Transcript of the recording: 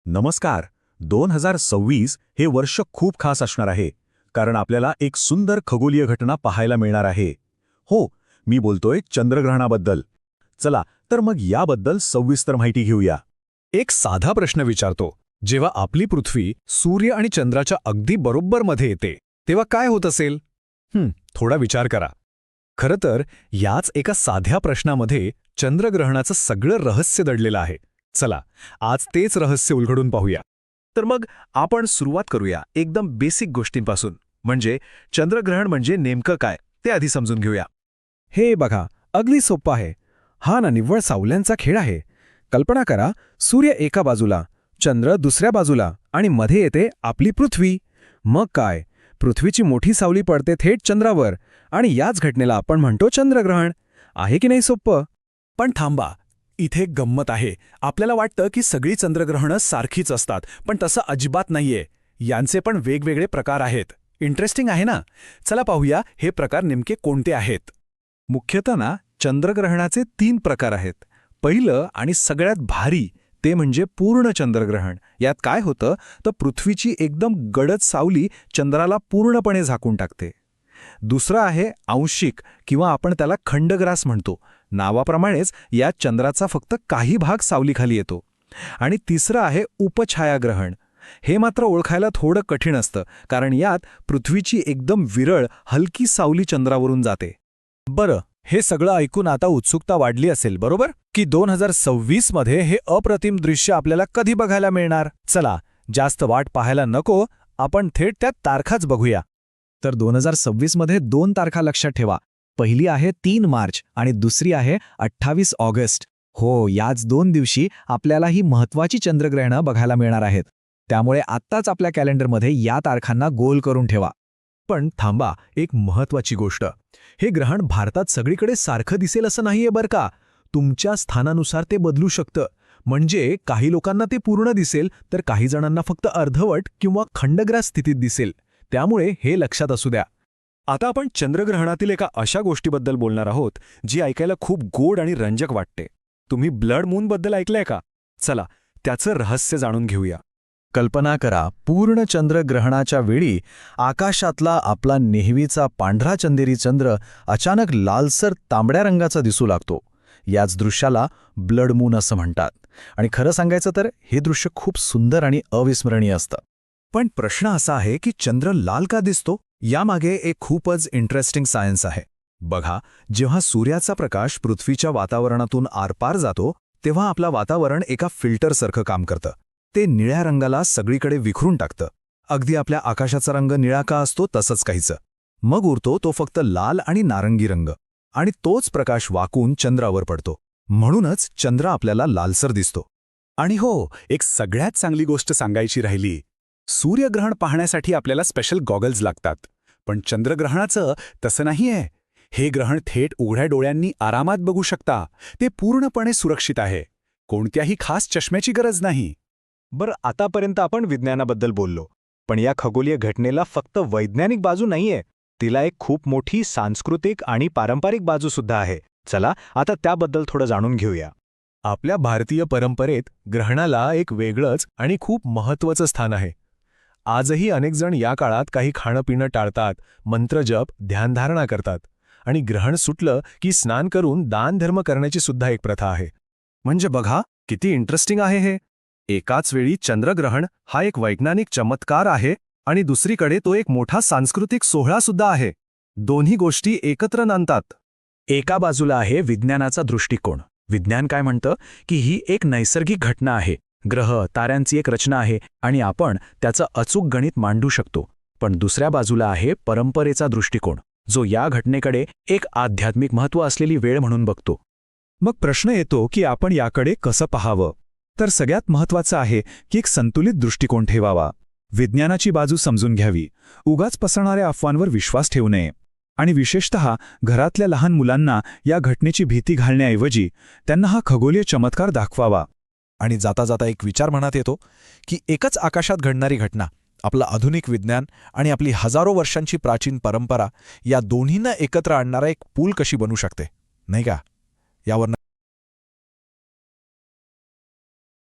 नमस्कार. 2026 हे वर्ष खूप खास असणार आहे, कारण आपल्याला एक सुंदर खगोलीय घटना पाहायला मिळणार आहे. हो, मी बोलतोय चंद्रग्रहणाबद्दल. चला तर मग याबद्दल सविस्तर माहिती घेऊया. एक साधा प्रश्न विचारतो. जेव्हा आपली पृथ्वी सूर्य आणि चंद्राच्या अगदी बरोबर मध्ये येते तेव्हा काय होत असेल? थोडा विचार करा. खरं तर याच एका साध्या प्रश्नामध्ये चंद्रग्रहणाचं सगळं रहस्य दडलेलं आहे. चला आज तेच रहस्य उलगडून पाहूया. तर मग आपण सुरुवात करूया एकदम बेसिक गोष्टींपासून, म्हणजे चंद्रग्रहण म्हणजे नेमकं काय ते आधी समजून घेऊया. हे बघा, अगदी सोपं आहे. हा ना निव्वळ सावल्यांचा खेळ आहे. कल्पना करा, सूर्य एका बाजूला, चंद्र दुसऱ्या बाजूला आणि मध्ये येते आपली पृथ्वी. मग काय, पृथ्वीची मोठी सावली पडते थेट चंद्रावर आणि याच घटनेला आपण म्हणतो चंद्रग्रहण. आहे की नाही सोपं? पण थांबा, इथे एक गंमत आहे. आपल्याला वाटतं की सगळी चंद्रग्रहणं सारखीच असतात, पण तसं अजिबात नाहीये. यांचे पण वेगवेगळे प्रकार आहेत. इंटरेस्टिंग आहे ना? चला पाहूया हे प्रकार नेमके कोणते आहेत. मुख्यतः ना चंद्रग्रहणाचे 3 प्रकार आहेत. पहिलं आणि सगळ्यात भारी ते म्हणजे पूर्ण चंद्रग्रहण. यात काय होतं तर पृथ्वीची एकदम गडद सावली चंद्राला पूर्णपणे झाकून टाकते. दुसरं आहे आंशिक किंवा आपण त्याला खंडग्रास म्हणतो. नावाप्रमाणेच यात चंद्राचा फक्त काही भाग सावलीखाली येतो. आणि तिसरं आहे उपछायाग्रहण. हे मात्र ओळखायला थोडं कठीण असतं, कारण यात पृथ्वीची एकदम विरळ हलकी सावली चंद्रावरून जाते. बरं, हे सगळं ऐकून आता उत्सुकता वाढली असेल, बरोबर? की 2026 मध्ये हे अप्रतिम दृश्य आपल्याला कधी बघायला मिळणार? चला, जास्त वाट पाहायला नको, आपण थेट त्या तारखाच बघूया. तर 2026 मध्ये 2 तारखा लक्षात ठेवा. पहिली आहे 3 मार्च आणि दुसरी आहे 28 ऑगस्ट. हो, याच 2 दिवशी आपल्याला ही महत्त्वाची चंद्रग्रहणं बघायला मिळणार आहेत. त्यामुळे आत्ताच आपल्या कॅलेंडरमध्ये या तारखांना गोल करून ठेवा. पण थांबा, एक महत्त्वाची गोष्ट. हे ग्रहण भारतात सगळीकडे सारखं दिसेल असं नाहीये बरं का. तुमच्या स्थानानुसार ते बदलू शकतं. म्हणजे काही लोकांना ते पूर्ण दिसेल, तर काही जणांना फक्त अर्धवट किंवा खंडग्रास स्थितीत दिसेल. त्यामुळे हे लक्षात असू द्या. आता आपण चंद्रग्रहणातील एका अशा गोष्टीबद्दल बोलणार आहोत, जी ऐकायला खूप गोड आणि रंजक वाटते. तुम्ही ब्लड मूनबद्दल ऐकलंय का? चला, त्याचं रहस्य जाणून घेऊया. कल्पना करा, पूर्ण चंद्रग्रहणाच्या वेळी आकाशातला आपला नेहमीचा पांढरा चंदेरी चंद्र अचानक लालसर तांबड्या रंगाचा दिसू लागतो. याच दृश्याला ब्लड मून असं म्हणतात. आणि खरं सांगायचं तर हे दृश्य खूप सुंदर आणि अविस्मरणीय असतं. पण प्रश्न असा आहे की चंद्र लाल का दिसतो? यामागे एक खूपच इंटरेस्टिंग सायन्स आहे. बघा, जेव्हा सूर्याचा प्रकाश पृथ्वीच्या वातावरणातून आरपार जातो, तेव्हा आपलं वातावरण एका फिल्टरसारखं काम करतं. ते निळ्या रंगाला सगळीकडे विखरून टाकतं. अगदी आपल्या आकाशाचा रंग निळा का असतो तसंच काहीचं. मग उरतो तो फक्त लाल आणि नारंगी रंग, आणि तोच प्रकाश वाकून चंद्रावर पडतो. म्हणूनच चंद्र आपल्याला लालसर दिसतो. आणि हो, एक सगळ्यात चांगली गोष्ट सांगायची राहिली. सूर्यग्रहण पाहण्यासाठी आपल्याला स्पेशल गॉगल्स लागतात. पण चंद्रग्रहणाचं तसं नाहीये. हे ग्रहण थेट उघड्या डोळ्यांनी आरामात बघू शकता. ते पूर्णपणे सुरक्षित आहे. कोणत्याही खास चष्म्याची गरज नाही. बरं, आतापर्यंत आपण विज्ञानाबद्दल बोललो, पण या खगोलीय घटनेला फक्त वैज्ञानिक बाजू नाहीये. तिला एक खूप मोठी सांस्कृतिक आणि पारंपरिक बाजूसुद्धा आहे. चला आता त्याबद्दल थोडं जाणून घेऊया. आपल्या भारतीय परंपरेत ग्रहणाला एक वेगळंच आणि खूप महत्त्वाचं स्थान आहे. आजही अनेक जण या काळात काही खाणं-पिणं टाळतात, मंत्रजप, ध्यानधारणा करतात. आणि ग्रहण सुटलं की स्नान करून दानधर्म करण्याची सुद्धा एक प्रथा आहे. म्हणजे बघा, किती इंटरेस्टिंग आहे हे. एकाच वेळी चंद्रग्रहण हा एक वैज्ञानिक चमत्कार आहे आणि दुसरीकडे तो एक मोठा सांस्कृतिक सोहळासुद्धा आहे. दोन्ही गोष्टी एकत्र नांदतात. एका बाजूला आहे विज्ञानाचा दृष्टिकोन. विज्ञान काय म्हणतं की ही एक नैसर्गिक घटना आहे, ग्रह ताऱ्यांची एक रचना आहे आणि आपण त्याचं अचूक गणित मांडू शकतो. पण दुसऱ्या बाजूला आहे परंपरेचा दृष्टिकोन, जो या घटनेकडे एक आध्यात्मिक महत्त्व असलेली वेळ म्हणून बघतो. मग प्रश्न येतो की आपण याकडे कसं पाहावं? तर सगळ्यात महत्त्वाचं आहे की एक संतुलित दृष्टिकोन ठेवावा. विज्ञानाची बाजू समजून घ्यावी, उगाच पसरणाऱ्या अफवांवर विश्वास ठेवू नये. आणि विशेषतः घरातल्या लहान मुलांना या घटनेची भीती घालण्याऐवजी त्यांना हा खगोलीय चमत्कार दाखवावा. आणि जाता जाता एक विचार मनात येतो की एकच आकाशात घडणारी घटना, आपलं आधुनिक विज्ञान आणि आपली हजारो वर्षांची प्राचीन परंपरा, या दोन्हींना एकत्र आणणारा एक पूल कशी बनू शकते, नाही का? यावर